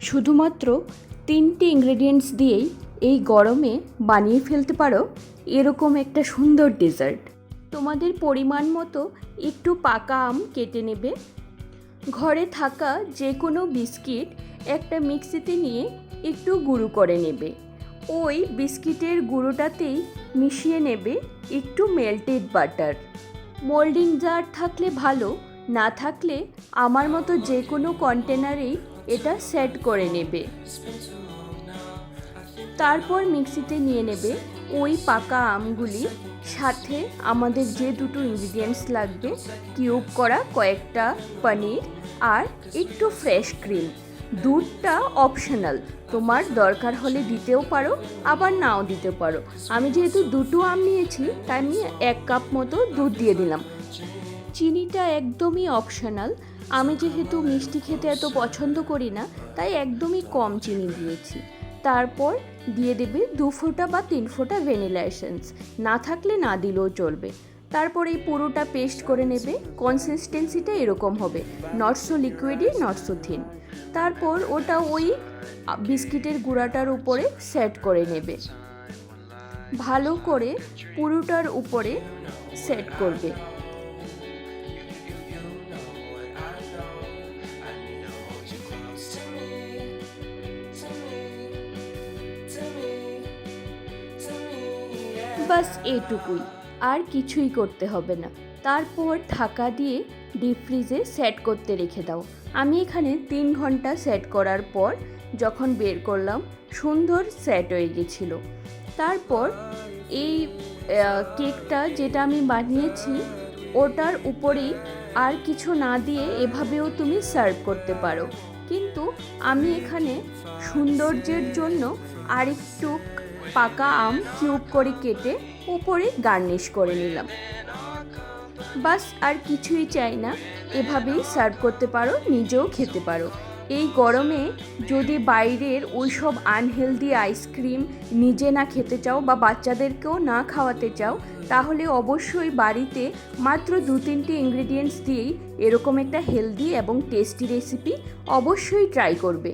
শুধুমাত্র 3টি ইনগ্রেডিয়েন্টস দিয়েই এই গরমে বানিয়ে ফেলতে পারো এরকম একটা সুন্দর ডেজার্ট। তোমাদের পরিমাণ মতো একটু পাকা আম কেটে নেবে। ঘরে থাকা যে কোনো বিস্কিট একটা মিক্সিতে নিয়ে একটু গুঁড়ো করে নেবে। ওই বিস্কিটের গুঁড়োটাতেই মিশিয়ে নেবে একটু মেল্টেড বাটার। মোল্ডিং জার থাকলে ভালো, না থাকলে আমার মতো যে কোনো কন্টেনারেই এটা সেট করে নেবে। তারপর মিক্সিতে নিয়ে নেবে ওই পাকা আমগুলি, সাথে আমাদের যে দুটো ইনগ্রিডিয়েন্টস লাগবে, কিউব করা কয়েকটা পনির আর একটু ফ্রেশ ক্রিম। দুধটা অপশনাল, তোমার দরকার হলে দিতেও পারো আবার নাও দিতে পারো। আমি যেহেতু দুটো আম নিয়েছি তাই আমি 1 কাপ মতো দুধ দিয়ে দিলাম। চিনিটা একদমই অপশনাল, আমি যেহেতু মিষ্টি খেতে এত পছন্দ করি না তাই একদমই কম চিনি দিয়েছি। তারপর দিয়ে দেবে 2 ফোঁটা বা 3 ফোঁটা ভ্যানিলা এসেন্স, না থাকলে না দিলেও চলবে। তারপর এই পুরোটা পেস্ট করে নেবে। কনসিস্টেন্সিটা এরকম হবে, not so লিকুইডি not so thin. তারপর ওটা ওই বিস্কিটের গুঁড়াটার উপরে সেট করে নেবে, ভালো করে পুরোটার উপরে সেট করবে। বাস এইটুকুই, আর কিছুই করতে হবে না। তারপর ঢাকা দিয়ে ডিপ ফ্রিজে সেট করতে রেখে দাও। আমি এখানে 3 ঘন্টা সেট করার পর যখন বের করলাম সুন্দর সেট হয়ে গেছিল। তারপর এই কেকটা যেটা আমি বানিয়েছি ওটার উপরেই আর কিছু না দিয়ে এভাবেও তুমি সার্ভ করতে পারো, কিন্তু আমি এখানে সৌন্দর্যের জন্য আরেকটু পাকা আম কিউব করে কেটে উপরে গার্নিশ করে নিলাম। বাস আর কিছুই চাই না, এভাবেই সার্ভ করতে পারো, নিজেও খেতে পারো। এই গরমে যদি বাইরের ওই সব আনহেলদি আইসক্রিম নিজে না খেতে চাও বা বাচ্চাদেরকেও না খাওয়াতে চাও, তাহলে অবশ্যই বাড়িতে মাত্র 2-3টি ইনগ্রেডিয়েন্টস দিয়েই এরকম একটা হেলদি এবং টেস্টি রেসিপি অবশ্যই ট্রাই করবে।